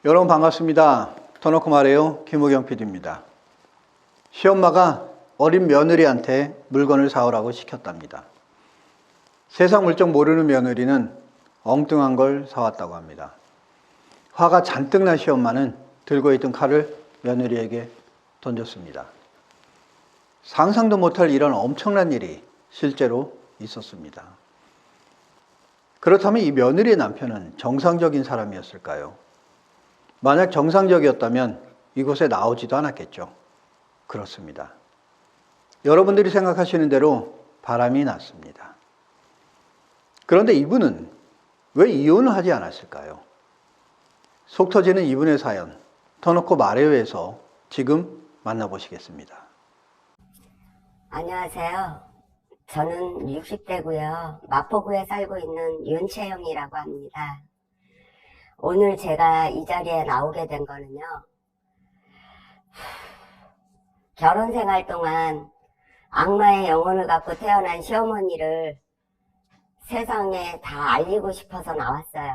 여러분 반갑습니다. 더 놓고 말해요. 김우경 PD입니다. 시엄마가 어린 며느리한테 물건을 사오라고 시켰답니다. 세상 물정 모르는 며느리는 엉뚱한 걸 사왔다고 합니다. 화가 잔뜩 난 시엄마는 들고 있던 칼을 며느리에게 던졌습니다. 상상도 못할 이런 엄청난 일이 실제로 있었습니다. 그렇다면 이 며느리의 남편은 정상적인 사람이었을까요? 만약 정상적이었다면 이곳에 나오지도 않았겠죠. 그렇습니다. 여러분들이 생각하시는 대로 바람이 났습니다. 그런데 이분은 왜 이혼을 하지 않았을까요? 속 터지는 이분의 사연, 더 놓고 말해요에서 지금 만나보시겠습니다. 안녕하세요. 저는 60대고요. 마포구에 살고 있는 윤채영이라고 합니다. 오늘 제가 이 자리에 나오게 된 거는요. 결혼 생활 동안 악마의 영혼을 갖고 태어난 시어머니를 세상에 다 알리고 싶어서 나왔어요.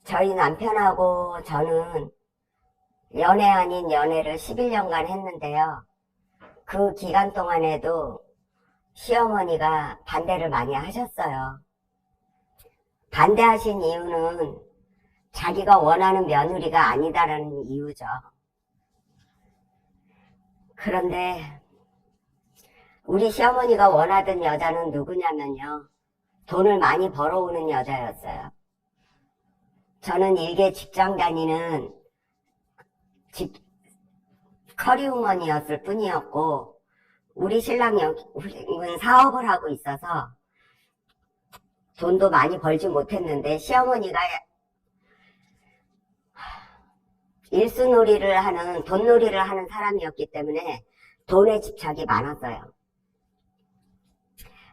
저희 남편하고 저는 연애 아닌 연애를 11년간 했는데요. 그 기간 동안에도 시어머니가 반대를 많이 하셨어요. 반대하신 이유는 자기가 원하는 며느리가 아니다라는 이유죠. 그런데 우리 시어머니가 원하던 여자는 누구냐면요. 돈을 많이 벌어오는 여자였어요. 저는 일개 직장 다니는 커리우먼이었을 뿐이었고 우리 신랑은 사업을 하고 있어서 돈도 많이 벌지 못했는데 시어머니가 일수놀이를 하는 돈놀이를 하는 사람이었기 때문에 돈에 집착이 많았어요.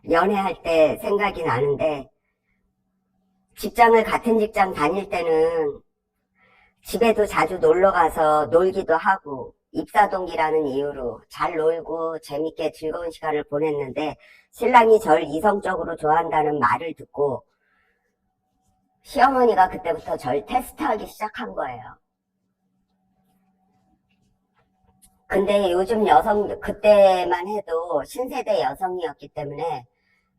연애할 때 생각이 나는데 직장을 같은 직장 다닐 때는 집에도 자주 놀러가서 놀기도 하고 입사동기라는 이유로 잘 놀고 재밌게 즐거운 시간을 보냈는데 신랑이 절 이성적으로 좋아한다는 말을 듣고 시어머니가 그때부터 절 테스트하기 시작한 거예요. 근데 요즘 그때만 해도 신세대 여성이었기 때문에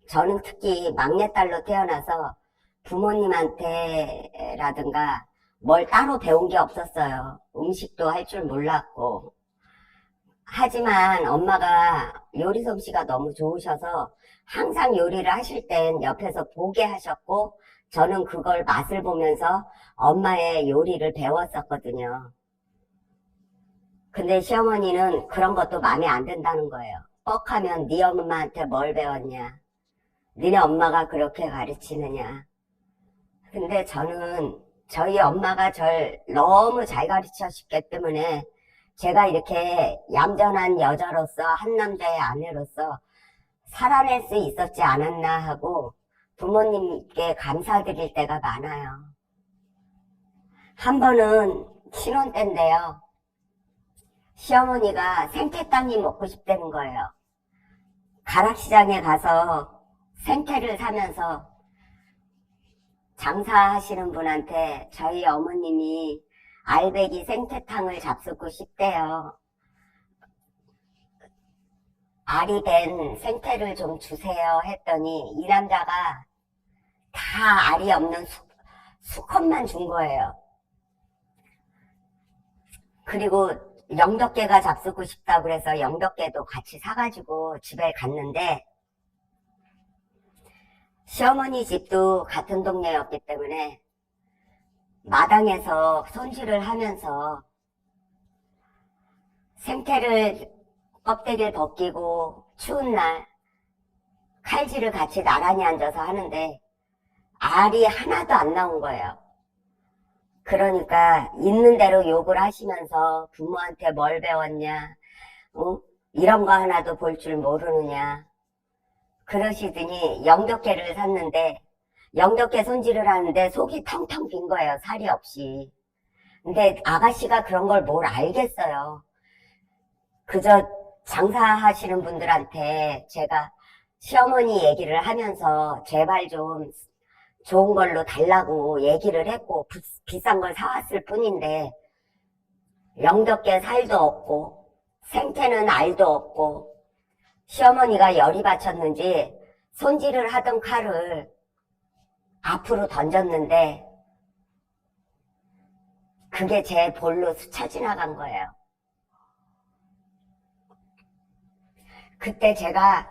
저는 특히 막내딸로 태어나서 부모님한테라든가 뭘 따로 배운 게 없었어요. 음식도 할 줄 몰랐고. 하지만 엄마가 요리 솜씨가 너무 좋으셔서 항상 요리를 하실 땐 옆에서 보게 하셨고 저는 그걸 맛을 보면서 엄마의 요리를 배웠었거든요. 근데 시어머니는 그런 것도 마음에 안 든다는 거예요. 뻑하면 네 엄마한테 뭘 배웠냐? 니네 엄마가 그렇게 가르치느냐? 근데 저는 저희 엄마가 절 너무 잘 가르치셨기 때문에 제가 이렇게 얌전한 여자로서 한 남자의 아내로서 살아낼 수 있었지 않았나 하고 부모님께 감사드릴 때가 많아요. 한 번은 신혼 때인데요. 시어머니가 생태땅이 먹고 싶다는 거예요. 가락시장에 가서 생태를 사면서 장사하시는 분한테 저희 어머님이 알배기 생태탕을 잡수고 싶대요. 알이 된 생태를 좀 주세요 했더니 이 남자가 다 알이 없는 수컷만 준 거예요. 그리고 영덕개가 잡수고 싶다고 그래서 영덕개도 같이 사가지고 집에 갔는데 시어머니 집도 같은 동네였기 때문에 마당에서 손질을 하면서 생태를 껍데기를 벗기고 추운 날 칼질을 같이 나란히 앉아서 하는데 알이 하나도 안 나온 거예요. 그러니까 있는 대로 욕을 하시면서 부모한테 뭘 배웠냐, 이런 거 하나도 볼 줄 모르느냐 그러시더니 영덕개를 샀는데 영덕개 손질을 하는데 속이 텅텅 빈 거예요. 살이 없이. 근데 아가씨가 그런 걸 뭘 알겠어요. 그저 장사하시는 분들한테 제가 시어머니 얘기를 하면서 제발 좀 좋은 걸로 달라고 얘기를 했고 비싼 걸 사왔을 뿐인데 영덕계 살도 없고 생태는 알도 없고 시어머니가 열이 받쳤는지 손질을 하던 칼을 앞으로 던졌는데 그게 제 볼로 스쳐 지나간 거예요. 그때 제가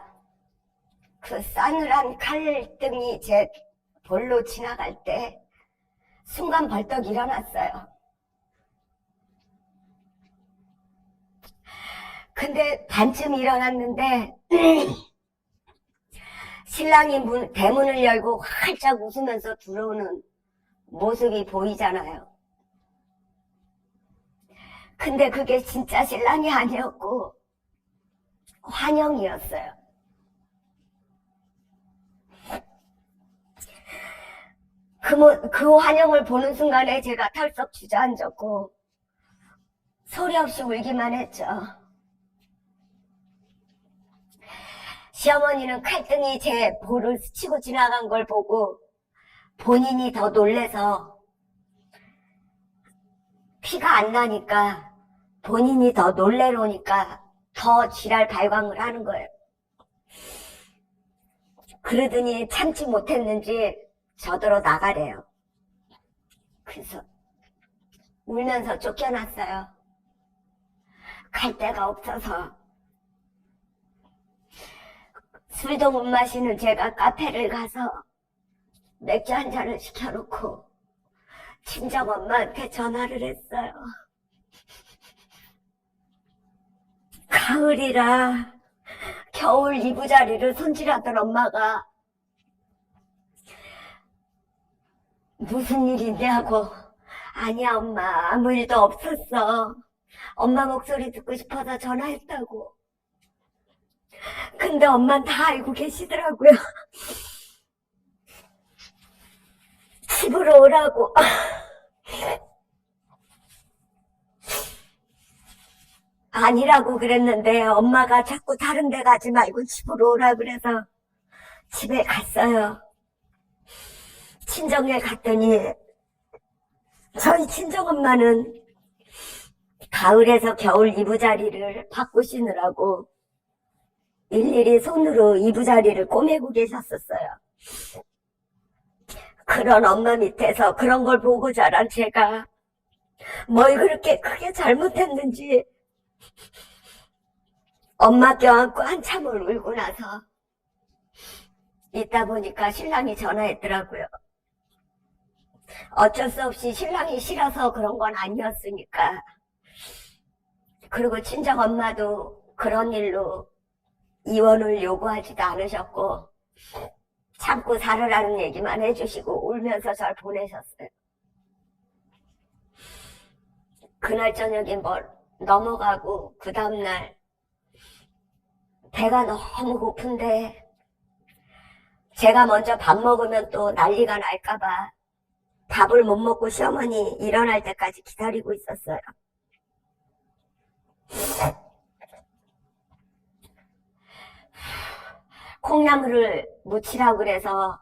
그 싸늘한 칼등이 제 볼로 지나갈 때 순간 벌떡 일어났어요. 근데 반쯤 일어났는데 신랑이 대문을 열고 활짝 웃으면서 들어오는 모습이 보이잖아요. 근데 그게 진짜 신랑이 아니었고 환영이었어요. 그 환영을 보는 순간에 제가 털썩 주저앉았고 소리 없이 울기만 했죠. 시어머니는 칼등이 제 볼을 스치고 지나간 걸 보고 본인이 더 놀래서 피가 안 나니까 본인이 더 놀래놓으니까 더 지랄 발광을 하는 거예요. 그러더니 참지 못했는지 저더러 나가래요. 그래서 울면서 쫓겨났어요. 갈 데가 없어서. 술도 못 마시는 제가 카페를 가서 맥주 한 잔을 시켜놓고 친정 엄마한테 전화를 했어요. 가을이라 겨울 이부자리를 손질하던 엄마가 무슨 일 있냐고. 아니야 엄마, 아무 일도 없었어. 엄마 목소리 듣고 싶어서 전화했다고. 근데 엄마는 다 알고 계시더라고요. 집으로 오라고. 아니라고 그랬는데 엄마가 자꾸 다른 데 가지 말고 집으로 오라 그래서 집에 갔어요. 친정에 갔더니 저희 친정엄마는 가을에서 겨울 이부자리를 바꾸시느라고 일일이 손으로 이부자리를 꼬매고 계셨었어요. 그런 엄마 밑에서 그런 걸 보고 자란 제가 뭘 그렇게 크게 잘못했는지 엄마 껴안고 한참을 울고 나서 있다 보니까 신랑이 전화했더라고요. 어쩔 수 없이 신랑이 싫어서 그런 건 아니었으니까. 그리고 친정엄마도 그런 일로 이혼을 요구하지도 않으셨고 참고 살으라는 얘기만 해주시고 울면서 절 보내셨어요. 그날 저녁에 넘어가고 그 다음날 배가 너무 고픈데 제가 먼저 밥 먹으면 또 난리가 날까봐 밥을 못 먹고 시어머니 일어날 때까지 기다리고 있었어요. 콩나물을 무치라고 그래서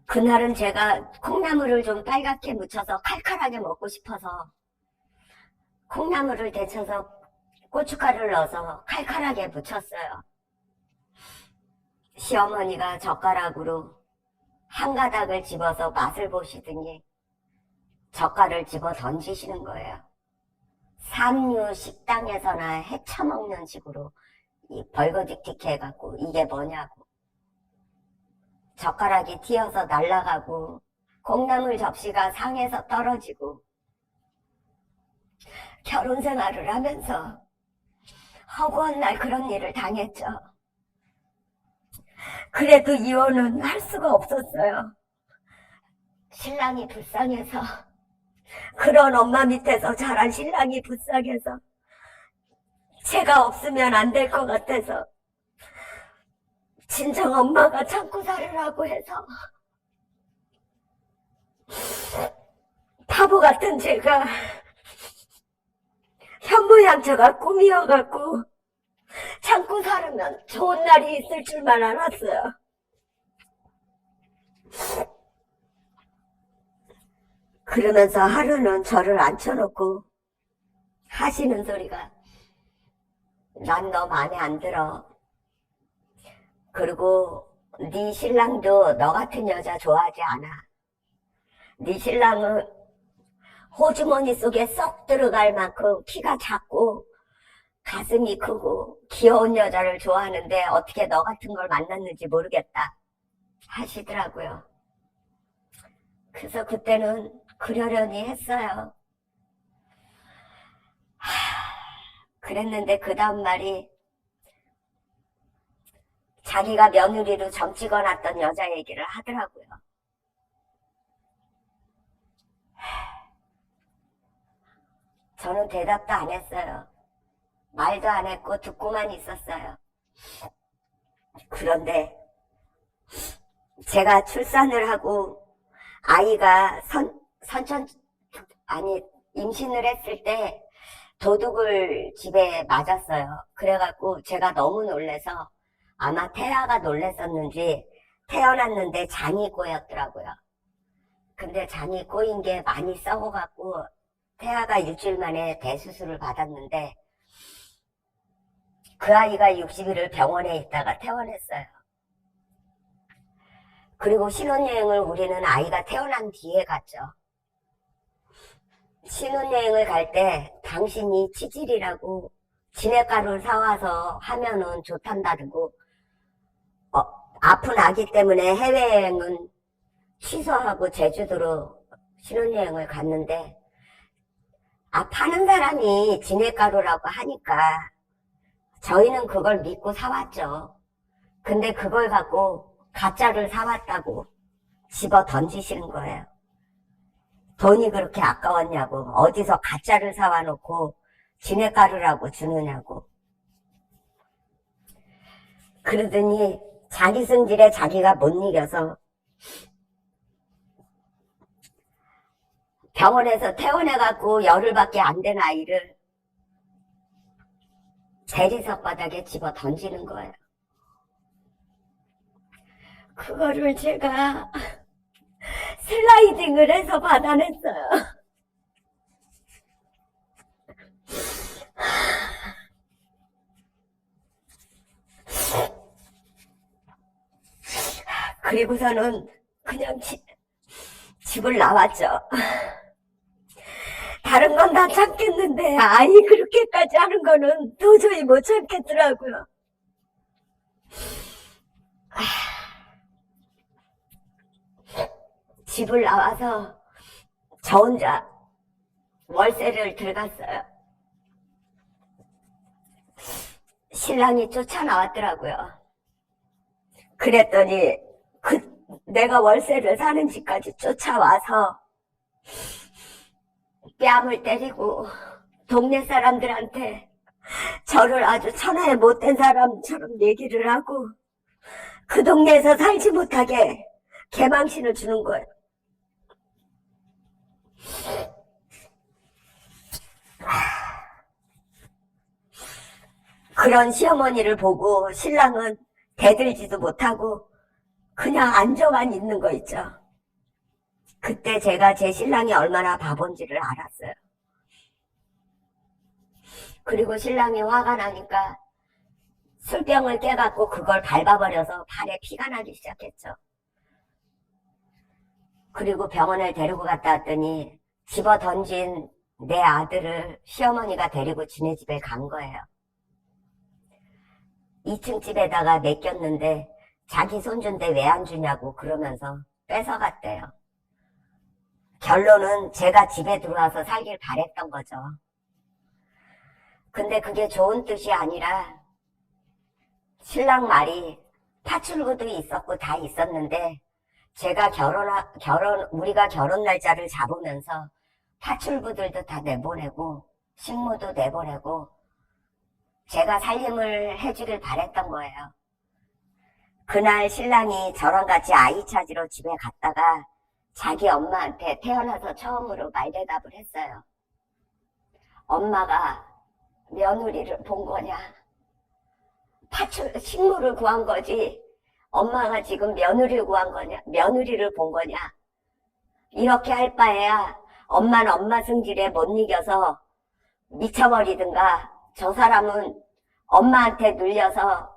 그날은 제가 콩나물을 좀 빨갛게 무쳐서 칼칼하게 먹고 싶어서 콩나물을 데쳐서 고춧가루를 넣어서 칼칼하게 무쳤어요. 시어머니가 젓가락으로 한 가닥을 집어서 맛을 보시더니 젓갈을 집어 던지시는 거예요. 삼류 식당에서나 헤쳐먹는 식으로 벌거직틱 해갖고 이게 뭐냐고. 젓가락이 튀어서 날아가고 콩나물 접시가 상에서 떨어지고 결혼 생활을 하면서 허구한 날 그런 일을 당했죠. 그래도 이혼은 할 수가 없었어요. 신랑이 불쌍해서, 그런 엄마 밑에서 자란 신랑이 불쌍해서 제가 없으면 안 될 것 같아서 친정 엄마가 참고 살으라고 해서 바보 같은 제가 현모양처가 꿈이어갖고 참고 살으면 좋은 날이 있을 줄만 알았어요. 그러면서 하루는 저를 앉혀놓고 하시는 소리가, 난 너 마음에 안 들어. 그리고 네 신랑도 너 같은 여자 좋아하지 않아. 네 신랑은 호주머니 속에 쏙 들어갈 만큼 키가 작고 가슴이 크고 귀여운 여자를 좋아하는데 어떻게 너 같은 걸 만났는지 모르겠다 하시더라고요. 그래서 그때는 그러려니 했어요. 그랬는데 그 다음 말이 자기가 며느리로 점 찍어놨던 여자 얘기를 하더라고요. 저는 대답도 안 했어요. 말도 안 했고 듣고만 있었어요. 그런데 제가 출산을 하고 아이가 임신을 했을 때 도둑을 집에 맞았어요. 그래갖고 제가 너무 놀래서 아마 태아가 놀랬었는지 태어났는데 장이 꼬였더라고요. 근데 장이 꼬인 게 많이 썩어갖고 태아가 일주일 만에 대수술을 받았는데 그 아이가 60일을 병원에 있다가 퇴원했어요. 그리고 신혼여행을 우리는 아이가 태어난 뒤에 갔죠. 신혼여행을 갈 때 당신이 치질이라고 진액가루를 사와서 하면은 좋단다고 아픈 아기 때문에 해외여행은 취소하고 제주도로 신혼여행을 갔는데 파는 사람이 진액가루라고 하니까 저희는 그걸 믿고 사왔죠. 근데 그걸 갖고 가짜를 사왔다고 집어 던지시는 거예요. 돈이 그렇게 아까웠냐고, 어디서 가짜를 사와놓고 진액가루라고 주느냐고. 그러더니 자기 승질에 자기가 못 이겨서 병원에서 퇴원해갖고 열흘밖에 안 된 아이를 대리석 바닥에 집어 던지는 거예요. 그거를 제가 슬라이딩을 해서 받아냈어요. 그리고서는 그냥 집을 나왔죠. 다른 건 다 참겠는데 아이 그렇게까지 하는 거는 도저히 못 참겠더라고요. 집을 나와서 저 혼자 월세를 들어갔어요. 신랑이 쫓아나왔더라고요. 그랬더니 내가 월세를 사는 집까지 쫓아와서 뺨을 때리고 동네 사람들한테 저를 아주 천하에 못된 사람처럼 얘기를 하고 그 동네에서 살지 못하게 개망신을 주는 거예요. 그런 시어머니를 보고 신랑은 대들지도 못하고 그냥 앉아만 있는 거 있죠. 그때 제가 제 신랑이 얼마나 바본지를 알았어요. 그리고 신랑이 화가 나니까 술병을 깨갖고 그걸 밟아버려서 발에 피가 나기 시작했죠. 그리고 병원을 데리고 갔다 왔더니 집어 던진 내 아들을 시어머니가 데리고 지네 집에 간 거예요. 2층 집에다가 맡겼는데 자기 손주인데 왜 안 주냐고 그러면서 뺏어갔대요. 결론은 제가 집에 들어와서 살길 바랬던 거죠. 근데 그게 좋은 뜻이 아니라 신랑 말이 파출부도 있었고 다 있었는데 제가 우리가 결혼 날짜를 잡으면서 파출부들도 다 내보내고 식모도 내보내고 제가 살림을 해주길 바랬던 거예요. 그날 신랑이 저랑 같이 아이 찾으러 집에 갔다가 자기 엄마한테 태어나서 처음으로 말대답을 했어요. 엄마가 며느리를 본 거냐? 식모를 구한 거지. 엄마가 지금 며느리를 구한 거냐? 며느리를 본 거냐? 이렇게 할 바에야 엄마는 엄마 성질에 못 이겨서 미쳐버리든가 저 사람은 엄마한테 눌려서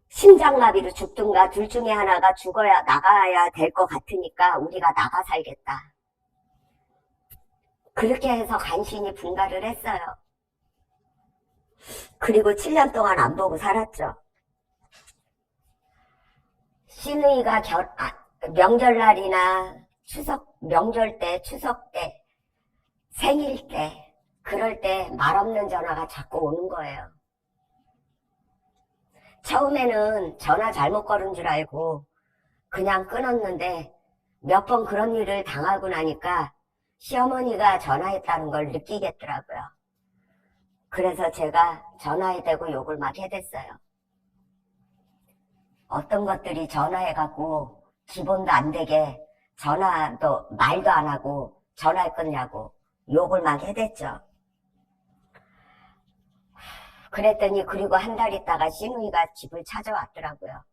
심장마비로 죽든가 둘 중에 하나가 죽어야 나가야 될 것 같으니까 우리가 나가 살겠다. 그렇게 해서 간신히 분가를 했어요. 그리고 7년 동안 안 보고 살았죠. 시누이가 명절날이나 명절 때, 추석 때, 생일 때, 그럴 때 말없는 전화가 자꾸 오는 거예요. 처음에는 전화 잘못 걸은 줄 알고 그냥 끊었는데 몇 번 그런 일을 당하고 나니까 시어머니가 전화했다는 걸 느끼겠더라고요. 그래서 제가 전화에 대고 욕을 막 해댔어요. 어떤 것들이 전화해갖고 기본도 안 되게 전화도 말도 안 하고 전화를 끊냐고 욕을 막 해댔죠. 그랬더니 그리고 한 달 있다가 시누이가 집을 찾아왔더라고요.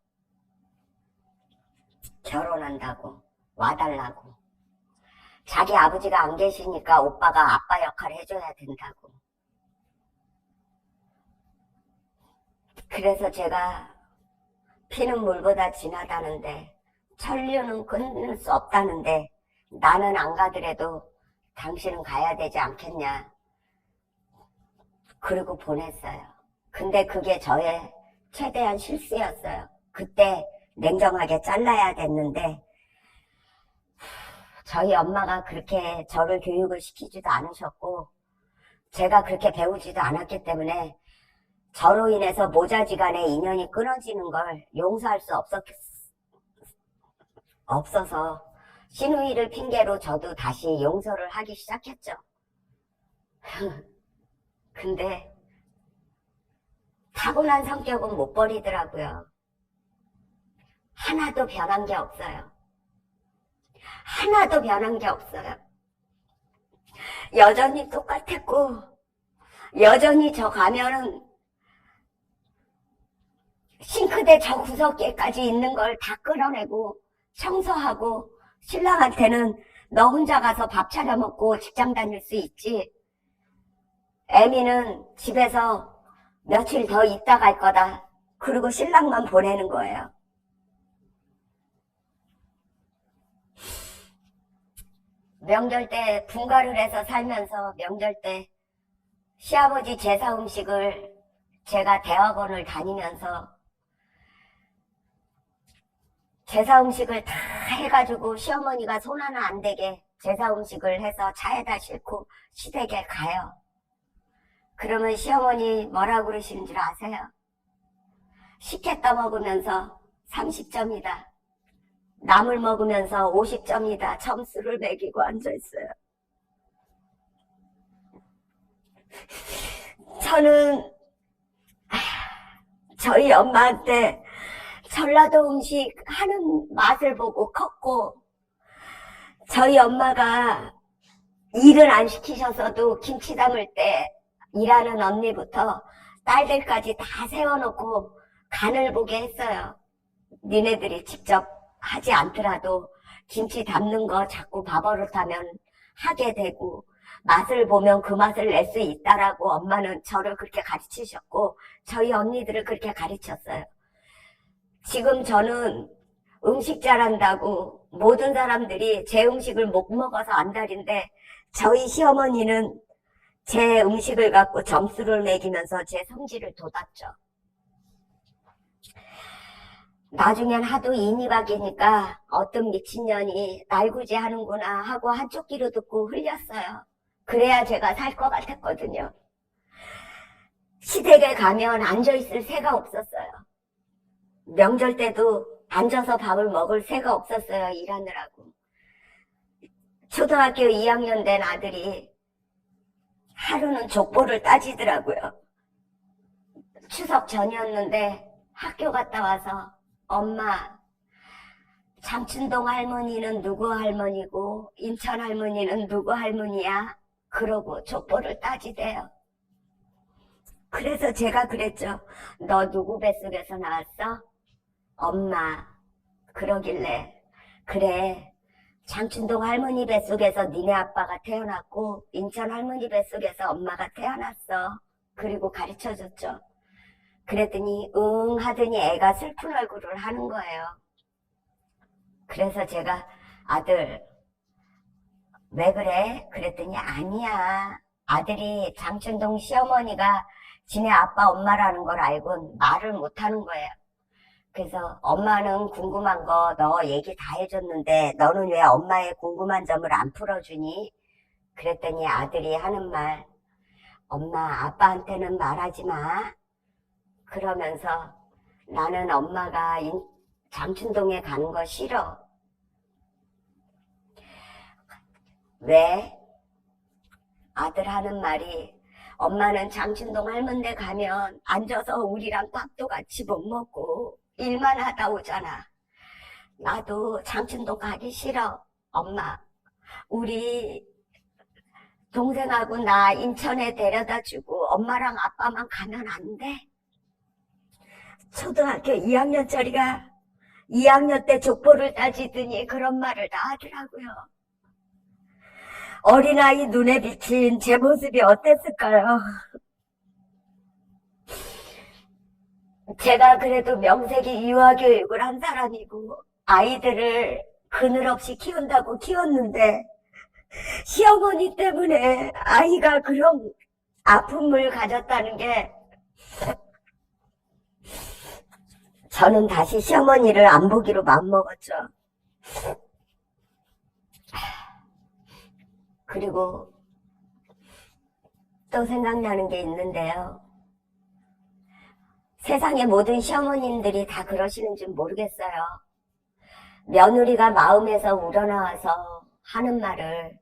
결혼한다고 와달라고. 자기 아버지가 안 계시니까 오빠가 아빠 역할을 해줘야 된다고. 그래서 제가 피는 물보다 진하다는데 천류는 끊을 수 없다는데 나는 안 가더라도 당신은 가야 되지 않겠냐. 그리고 보냈어요. 근데 그게 저의 최대한 실수였어요. 그때 냉정하게 잘라야 됐는데 저희 엄마가 그렇게 저를 교육을 시키지도 않으셨고 제가 그렇게 배우지도 않았기 때문에 저로 인해서 모자지간의 인연이 끊어지는 걸 용서할 수 없어서 시누이를 핑계로 저도 다시 용서를 하기 시작했죠. 근데 타고난 성격은 못 버리더라고요. 하나도 변한 게 없어요. 하나도 변한 게 없어요. 여전히 똑같았고 여전히 저 가면은 싱크대 저 구석에까지 있는 걸 다 끌어내고 청소하고 신랑한테는 너 혼자 가서 밥 차려 먹고 직장 다닐 수 있지. 애미는 집에서 며칠 더 있다 갈 거다. 그리고 신랑만 보내는 거예요. 명절 때 분가를 해서 살면서 명절 때 시아버지 제사 음식을 제가 대학원을 다니면서 제사 음식을 다 해가지고 시어머니가 손 하나 안 대게 제사 음식을 해서 차에다 싣고 시댁에 가요. 그러면 시어머니 뭐라고 그러시는 줄 아세요? 식혜 떠먹으면서 30점이다. 남을 먹으면서 50점이다. 점수를 매기고 앉아있어요. 저는 저희 엄마한테 전라도 음식 하는 맛을 보고 컸고 저희 엄마가 일을 안 시키셔서도 김치 담을 때 일하는 언니부터 딸들까지 다 세워놓고 간을 보게 했어요. 니네들이 직접 하지 않더라도 김치 담는 거 자꾸 밥버릇하면 하게 되고 맛을 보면 그 맛을 낼 수 있다라고 엄마는 저를 그렇게 가르치셨고 저희 언니들을 그렇게 가르쳤어요. 지금 저는 음식 잘한다고 모든 사람들이 제 음식을 못 먹어서 안달인데 저희 시어머니는 제 음식을 갖고 점수를 매기면서 제 성질을 돋았죠. 나중엔 하도 인이 박이니까 어떤 미친년이 날구지 하는구나 하고 한쪽 귀로 듣고 흘렸어요. 그래야 제가 살 것 같았거든요. 시댁에 가면 앉아있을 새가 없었어요. 명절 때도 앉아서 밥을 먹을 새가 없었어요. 일하느라고. 초등학교 2학년 된 아들이 하루는 족보를 따지더라고요. 추석 전이었는데 학교 갔다 와서 엄마, 장춘동 할머니는 누구 할머니고 인천 할머니는 누구 할머니야? 그러고 족보를 따지대요. 그래서 제가 그랬죠. 너 누구 뱃속에서 나왔어? 엄마. 그러길래 그래 장춘동 할머니 뱃속에서 니네 아빠가 태어났고 인천 할머니 뱃속에서 엄마가 태어났어. 그리고 가르쳐줬죠. 그랬더니 응 하더니 애가 슬픈 얼굴을 하는 거예요. 그래서 제가 아들 왜 그래? 그랬더니 아니야. 아들이 장춘동 시어머니가 지네 아빠 엄마라는 걸 알고는 말을 못하는 거예요. 그래서 엄마는 궁금한 거 너 얘기 다 해줬는데 너는 왜 엄마의 궁금한 점을 안 풀어주니? 그랬더니 아들이 하는 말 엄마 아빠한테는 말하지 마. 그러면서 나는 엄마가 장춘동에 가는 거 싫어. 왜? 아들 하는 말이 엄마는 장춘동 할머니 가면 앉아서 우리랑 밥도 같이 못 먹고 일만 하다 오잖아. 나도 장춘동 가기 싫어. 엄마, 우리 동생하고 나 인천에 데려다 주고 엄마랑 아빠만 가면 안 돼? 초등학교 2학년짜리가 2학년 때 족보를 따지더니 그런 말을 다 하더라고요. 어린아이 눈에 비친 제 모습이 어땠을까요? 제가 그래도 명색이 유아교육을 한 사람이고 아이들을 그늘없이 키운다고 키웠는데 시어머니 때문에 아이가 그런 아픔을 가졌다는 게 저는 다시 시어머니를 안 보기로 마음먹었죠. 그리고 또 생각나는 게 있는데요. 세상의 모든 시어머님들이 다 그러시는 줄 모르겠어요. 며느리가 마음에서 우러나와서 하는 말을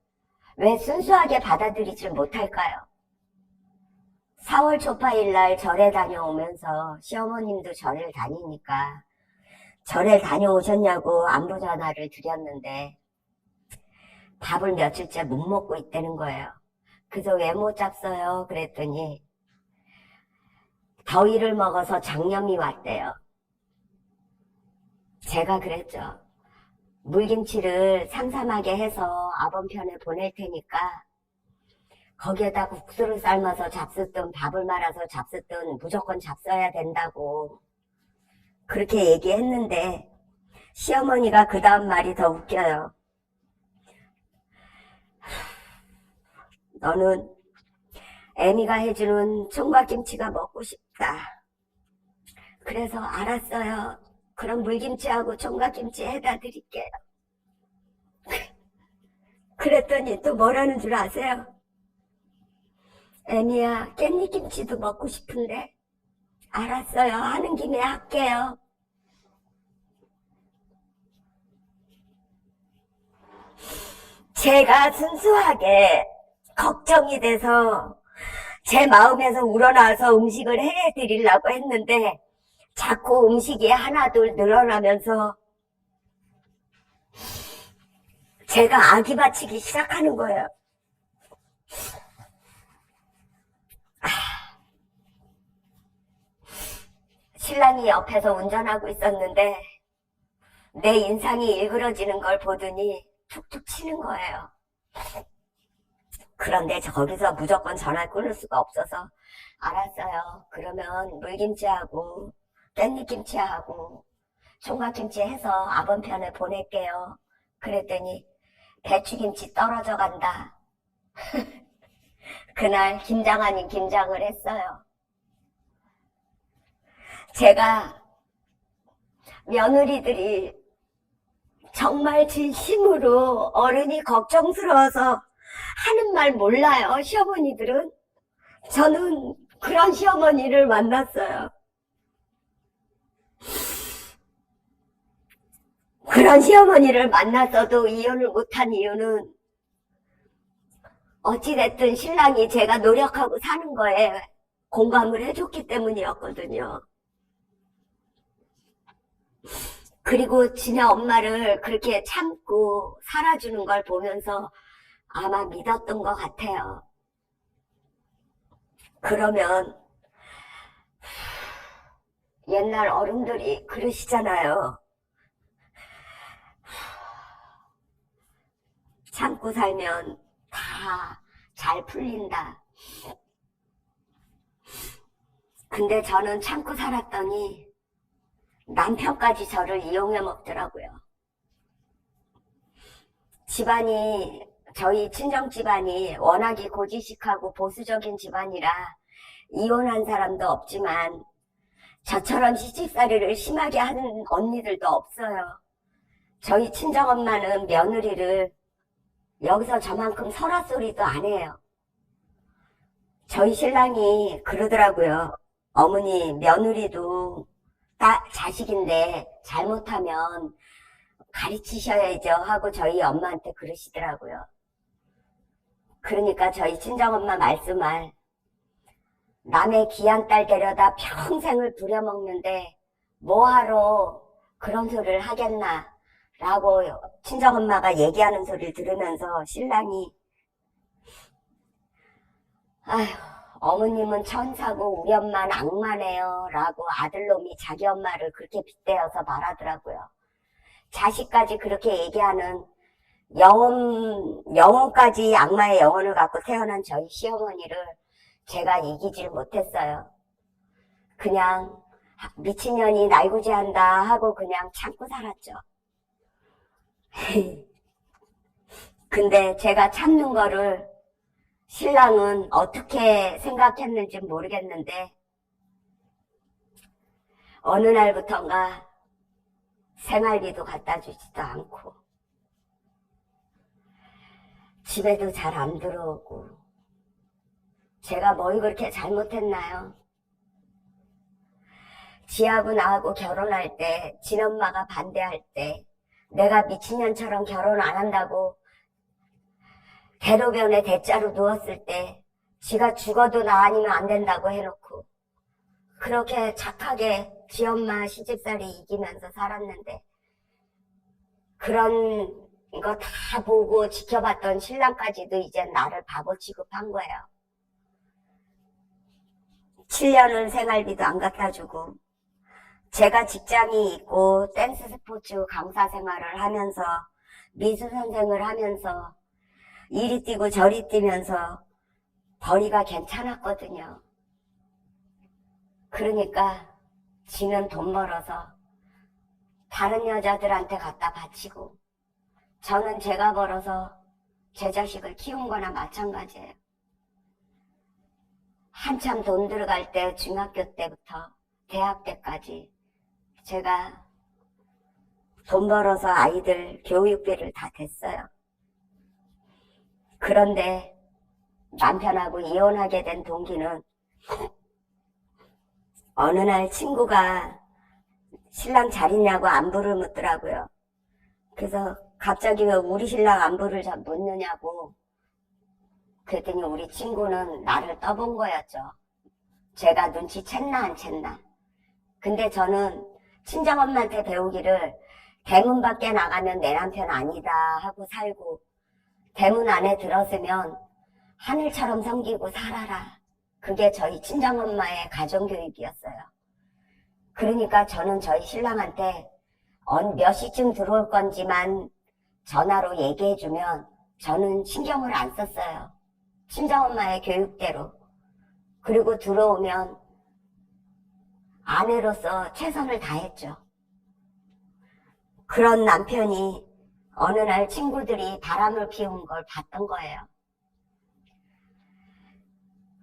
왜 순수하게 받아들이질 못할까요? 4월 초파일 날 절에 다녀오면서 시어머님도 절을 다니니까 절에 다녀오셨냐고 안부 전화를 드렸는데 밥을 며칠째 못 먹고 있다는 거예요. 그래서 왜 못 잡어요? 그랬더니 더위를 먹어서 장염이 왔대요. 제가 그랬죠. 물김치를 삼삼하게 해서 아범편에 보낼 테니까 거기에다 국수를 삶아서 잡수든 밥을 말아서 잡수든 무조건 잡숴야 된다고 그렇게 얘기했는데 시어머니가 그 다음 말이 더 웃겨요. 너는 애미가 해주는 총각김치가 먹고 싶다. 그래서 알았어요. 그럼 물김치하고 총각김치 해다 드릴게요. 그랬더니 또 뭐라는 줄 아세요? 애미야, 깻잎김치도 먹고 싶은데. 알았어요. 하는 김에 할게요. 제가 순수하게 걱정이 돼서 제 마음에서 우러나와서 음식을 해드리려고 했는데 자꾸 음식이 하나둘 늘어나면서 제가 아기 바치기 시작하는 거예요. 신랑이 옆에서 운전하고 있었는데 내 인상이 일그러지는 걸 보더니 툭툭 치는 거예요. 그런데 거기서 무조건 전화를 끊을 수가 없어서 알았어요. 그러면 물김치하고 깻잎김치하고 총각김치 해서 아범편에 보낼게요. 그랬더니 배추김치 떨어져 간다. 그날 김장 아닌 김장을 했어요. 제가 며느리들이 정말 진심으로 어른이 걱정스러워서 하는 말 몰라요. 시어머니들은. 저는 그런 시어머니를 만났어요. 그런 시어머니를 만났어도 이혼을 못한 이유는 어찌됐든 신랑이 제가 노력하고 사는 거에 공감을 해줬기 때문이었거든요. 그리고 지네 엄마를 그렇게 참고 살아주는 걸 보면서 아마 믿었던 것 같아요. 그러면 옛날 어른들이 그러시잖아요. 참고 살면 다 잘 풀린다. 근데 저는 참고 살았더니 남편까지 저를 이용해 먹더라고요. 집안이, 저희 친정 집안이 워낙이 고지식하고 보수적인 집안이라 이혼한 사람도 없지만 저처럼 시집살이를 심하게 하는 언니들도 없어요. 저희 친정엄마는 며느리를 여기서 저만큼 설화소리도 안 해요. 저희 신랑이 그러더라고요. 어머니, 며느리도 자식인데 잘못하면 가르치셔야죠 하고 저희 엄마한테 그러시더라고요. 그러니까 저희 친정엄마 말씀할, 남의 귀한 딸 데려다 평생을 부려먹는데 뭐하러 그런 소리를 하겠나 라고 친정엄마가 얘기하는 소리를 들으면서 신랑이, 아휴, 어머님은 천사고 우리 엄마는 악마네요 라고 아들놈이 자기 엄마를 그렇게 빗대어서 말하더라고요. 자식까지 그렇게 얘기하는 영혼까지 악마의 영혼을 갖고 태어난 저희 시어머니를 제가 이기질 못했어요. 그냥 미친년이 날구지한다 하고 그냥 참고 살았죠. 근데 제가 참는 거를 신랑은 어떻게 생각했는지 모르겠는데 어느 날부턴가 생활비도 갖다 주지도 않고 집에도 잘 안 들어오고 제가 뭘 그렇게 잘못했나요? 지하고 나하고 결혼할 때 진엄마가 반대할 때 내가 미친년처럼 결혼 안 한다고 대로변에 대자로 누웠을 때 지가 죽어도 나 아니면 안 된다고 해놓고 그렇게 착하게 지엄마 시집살이 이기면서 살았는데 그런 거 다 보고 지켜봤던 신랑까지도 이제 나를 바보 취급한 거예요. 7년을 생활비도 안 갖다 주고 제가 직장이 있고 댄스 스포츠 강사 생활을 하면서 미술 선생을 하면서 이리 뛰고 저리 뛰면서 벌이가 괜찮았거든요. 그러니까 지는 돈 벌어서 다른 여자들한테 갖다 바치고 저는 제가 벌어서 제 자식을 키운 거나 마찬가지예요. 한참 돈 들어갈 때 중학교 때부터 대학 때까지 제가 돈 벌어서 아이들 교육비를 다 댔어요. 그런데 남편하고 이혼하게 된 동기는 어느 날 친구가 신랑 잘 있냐고 안부를 묻더라고요. 그래서 갑자기 왜 우리 신랑 안부를 잘 묻느냐고 그랬더니 우리 친구는 나를 떠본 거였죠. 제가 눈치챘나 안 챘나. 근데 저는 친정엄마한테 배우기를 대문 밖에 나가면 내 남편 아니다 하고 살고 대문 안에 들어서면 하늘처럼 섬기고 살아라. 그게 저희 친정엄마의 가정교육이었어요. 그러니까 저는 저희 신랑한테 몇 시쯤 들어올 건지만 전화로 얘기해주면 저는 신경을 안 썼어요. 친정엄마의 교육대로. 그리고 들어오면 아내로서 최선을 다했죠. 그런 남편이 어느 날 친구들이 바람을 피운 걸 봤던 거예요.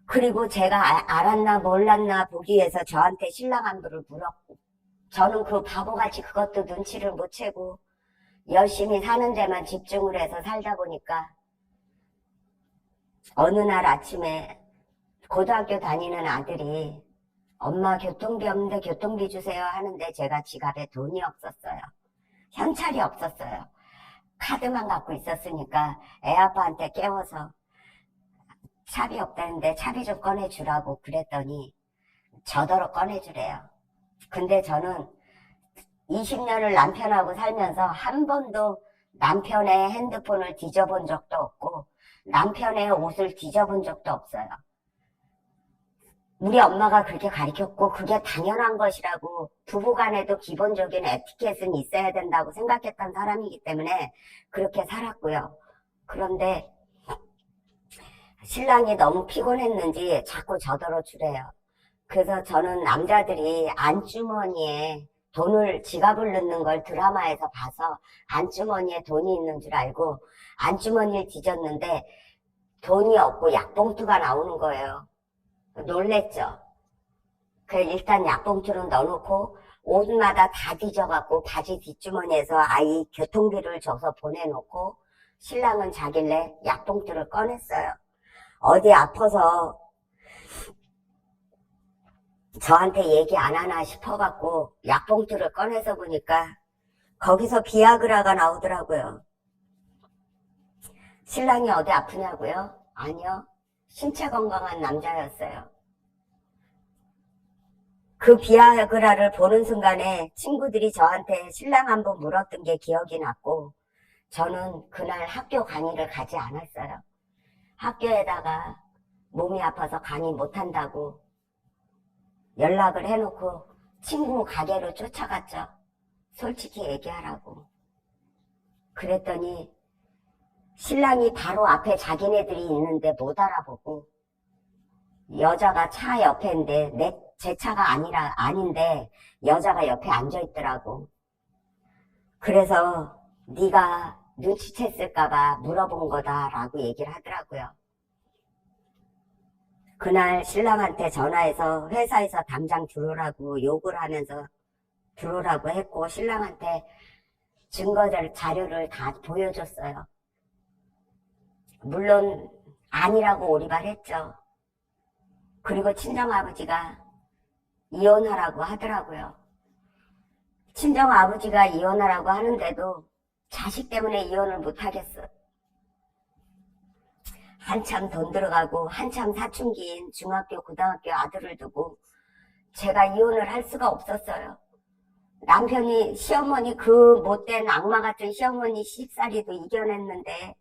그리고 제가 알았나 몰랐나 보기 위해서 저한테 신랑 안부를 물었고 저는 그 바보같이 그것도 눈치를 못 채고 열심히 사는 데만 집중을 해서 살다 보니까 어느 날 아침에 고등학교 다니는 아들이 엄마 교통비 없는데 교통비 주세요 하는데 제가 지갑에 돈이 없었어요. 현찰이 없었어요. 카드만 갖고 있었으니까 애 아빠한테 깨워서 차비 없다는데 차비 좀 꺼내주라고 그랬더니 저더러 꺼내주래요. 근데 저는 20년을 남편하고 살면서 한 번도 남편의 핸드폰을 뒤져본 적도 없고 남편의 옷을 뒤져본 적도 없어요. 우리 엄마가 그렇게 가르쳤고 그게 당연한 것이라고 부부간에도 기본적인 에티켓은 있어야 된다고 생각했던 사람이기 때문에 그렇게 살았고요. 그런데 신랑이 너무 피곤했는지 자꾸 저더러 주래요. 그래서 저는 남자들이 안주머니에 돈을, 지갑을 넣는 걸 드라마에서 봐서 안주머니에 돈이 있는 줄 알고 안주머니를 뒤졌는데 돈이 없고 약봉투가 나오는 거예요. 놀랬죠. 그래서 일단 약봉투는 넣어놓고 옷마다 다 뒤져갖고 바지 뒷주머니에서 아이 교통비를 줘서 보내놓고 신랑은 자길래 약봉투를 꺼냈어요. 어디 아파서 저한테 얘기 안 하나 싶어갖고 약봉투를 꺼내서 보니까 거기서 비아그라가 나오더라고요. 신랑이 어디 아프냐고요? 아니요. 신체 건강한 남자였어요. 그 비아그라를 보는 순간에 친구들이 저한테 신랑 한번 물었던 게 기억이 났고 저는 그날 학교 강의를 가지 않았어요. 학교에다가 몸이 아파서 강의 못한다고 연락을 해놓고 친구 가게로 쫓아갔죠. 솔직히 얘기하라고. 그랬더니 신랑이 바로 앞에 자기네들이 있는데 못 알아보고 여자가 차 옆에 있는데 제 차가 아닌데 여자가 옆에 앉아있더라고. 그래서 네가 눈치챘을까봐 물어본 거다라고 얘기를 하더라고요. 그날 신랑한테 전화해서 회사에서 당장 들어오라고 욕을 하면서 들어오라고 했고 신랑한테 증거들 자료를 다 보여줬어요. 물론 아니라고 오리발했죠. 그리고 친정아버지가 이혼하라고 하더라고요. 친정아버지가 이혼하라고 하는데도 자식 때문에 이혼을 못하겠어. 한참 돈 들어가고 한참 사춘기인 중학교, 고등학교 아들을 두고 제가 이혼을 할 수가 없었어요. 남편이 시어머니 그 못된 악마 같은 시어머니 씹사리도 이겨냈는데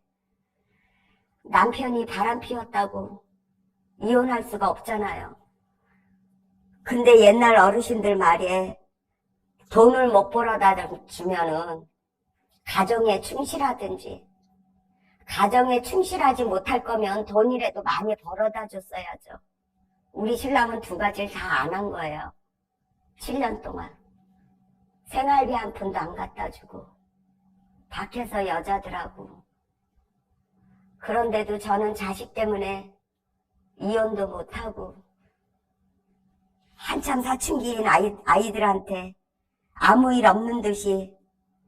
남편이 바람 피웠다고 이혼할 수가 없잖아요. 근데 옛날 어르신들 말에 돈을 못 벌어다 주면은 가정에 충실하든지 가정에 충실하지 못할 거면 돈이라도 많이 벌어다 줬어야죠. 우리 신랑은 두 가지를 다 안 한 거예요. 7년 동안. 생활비 한 푼도 안 갖다 주고 밖에서 여자들하고. 그런데도 저는 자식 때문에 이혼도 못하고 한참 사춘기인 아이들한테 아무 일 없는 듯이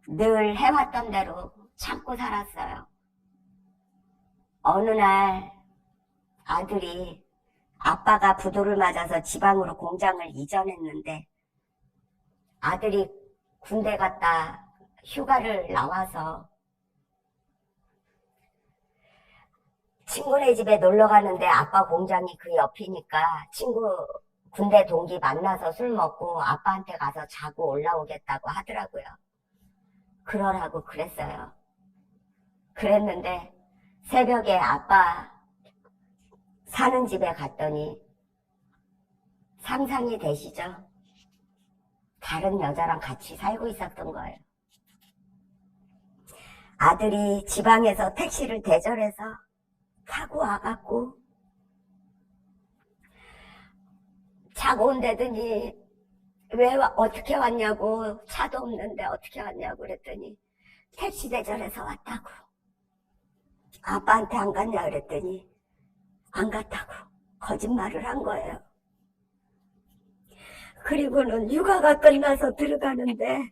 늘 해왔던 대로 참고 살았어요. 어느 날 아들이 아빠가 부도를 맞아서 지방으로 공장을 이전했는데 아들이 군대 갔다 휴가를 나와서 친구네 집에 놀러 가는데 아빠 공장이 그 옆이니까 친구 군대 동기 만나서 술 먹고 아빠한테 가서 자고 올라오겠다고 하더라고요. 그러라고 그랬어요. 그랬는데 새벽에 아빠 사는 집에 갔더니 상상이 되시죠? 다른 여자랑 같이 살고 있었던 거예요. 아들이 지방에서 택시를 대절해서 타고 와갖고 자고 온다더니 왜 어떻게 왔냐고 차도 없는데 어떻게 왔냐고 그랬더니 택시 대절해서 왔다고. 아빠한테 안 갔냐 그랬더니 안 갔다고 거짓말을 한 거예요. 그리고는 육아가 끝나서 들어가는데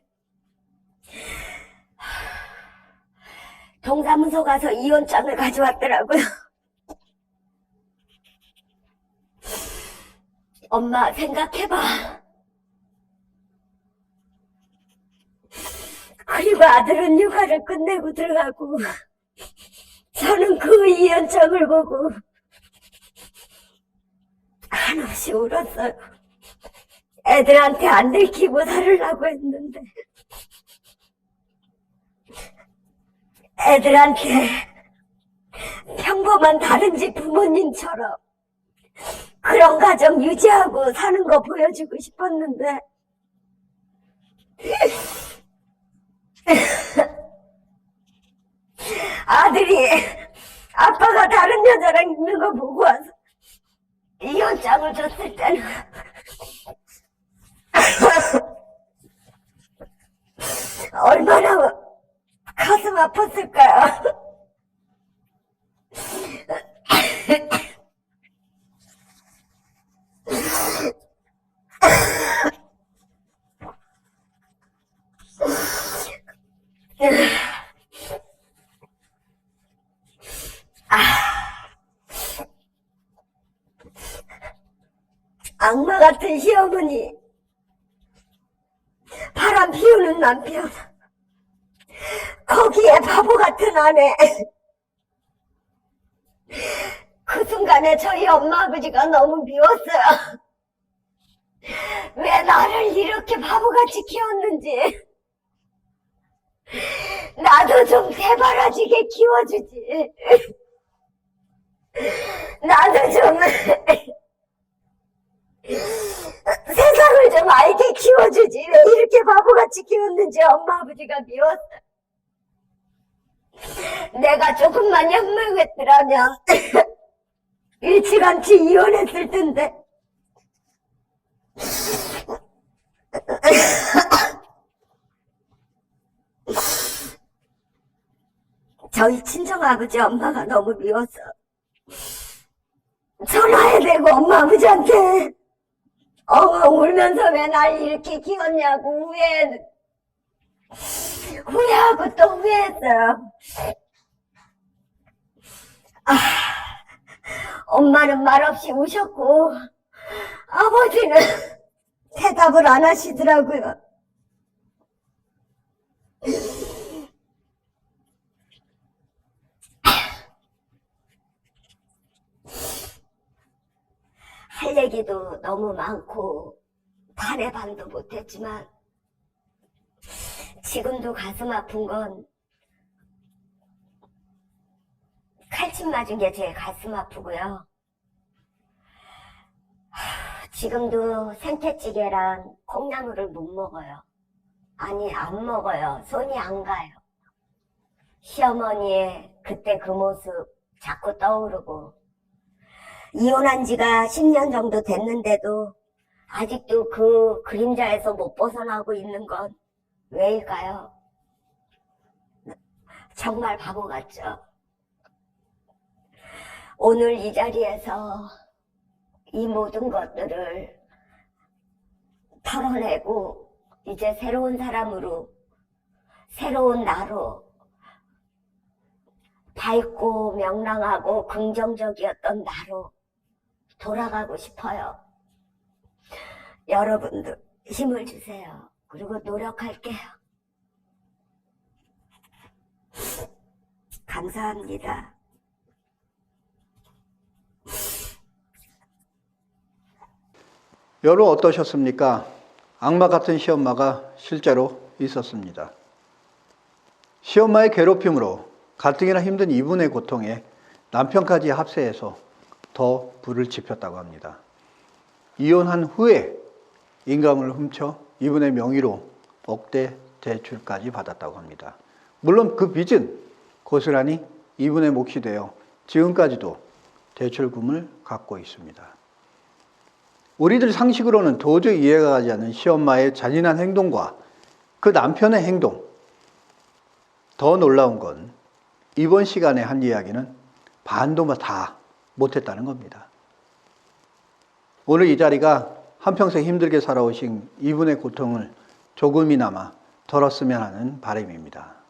동사무소 가서 이혼장을 가져왔더라고요. 엄마 생각해봐. 그리고 아들은 육아를 끝내고 들어가고 저는 그 이혼장을 보고 한없이 울었어요. 애들한테 안 들키고 살으려고 했는데 애들한테 평범한 다른 집 부모님처럼 그런 가정 유지하고 사는 거 보여주고 싶었는데 아들이 아빠가 다른 여자랑 있는 거 보고 와서 이혼장을 줬을 때는 얼마나 가슴 아팠을까요? 악마 같은 시어머니, 바람 피우는 남편, 거기에 바보 같은 아내. 그 순간에 저희 엄마 아버지가 너무 미웠어요. 왜 나를 이렇게 바보같이 키웠는지. 나도 좀 대바라지게 키워주지. 나도 좀 세상을 좀 알게 키워주지. 왜 이렇게 바보같이 키웠는지 엄마 아버지가 미웠어. 내가 조금만 현명했더라면 일찌감치 이혼했을 텐데. 저희 친정아버지 엄마가 너무 미워서 전화해 대고 엄마 아버지한테 엉엉 울면서 왜 날 이렇게 키웠냐고 후회하고 또 후회했어요. 엄마는 말없이 우셨고 아버지는 대답을 안 하시더라고요. 할 얘기도 너무 많고 반의 반도 못했지만 지금도 가슴 아픈 건 칼침 맞은 게 제일 가슴 아프고요. 지금도 생태찌개랑 콩나물을 못 먹어요. 아니, 안 먹어요. 손이 안 가요. 시어머니의 그때 그 모습 자꾸 떠오르고, 이혼한 지가 10년 정도 됐는데도 아직도 그 그림자에서 못 벗어나고 있는 건 왜일까요? 정말 바보 같죠? 오늘 이 자리에서 이 모든 것들을 털어내고 이제 새로운 사람으로, 새로운 나로 밝고 명랑하고 긍정적이었던 나로 돌아가고 싶어요. 여러분도 힘을 주세요. 그리고 노력할게요. 감사합니다. 여러분 어떠셨습니까? 악마 같은 시엄마가 실제로 있었습니다. 시엄마의 괴롭힘으로 가뜩이나 힘든 이분의 고통에 남편까지 합세해서 더 불을 지폈다고 합니다. 이혼한 후에 인감을 훔쳐 이분의 명의로 억대 대출까지 받았다고 합니다. 물론 그 빚은 고스란히 이분의 몫이 되어 지금까지도 대출금을 갖고 있습니다. 우리들 상식으로는 도저히 이해가 가지 않는 시엄마의 잔인한 행동과 그 남편의 행동, 더 놀라운 건 이번 시간에 한 이야기는 반도 다 못했다는 겁니다. 오늘 이 자리가 한평생 힘들게 살아오신 이분의 고통을 조금이나마 덜었으면 하는 바람입니다.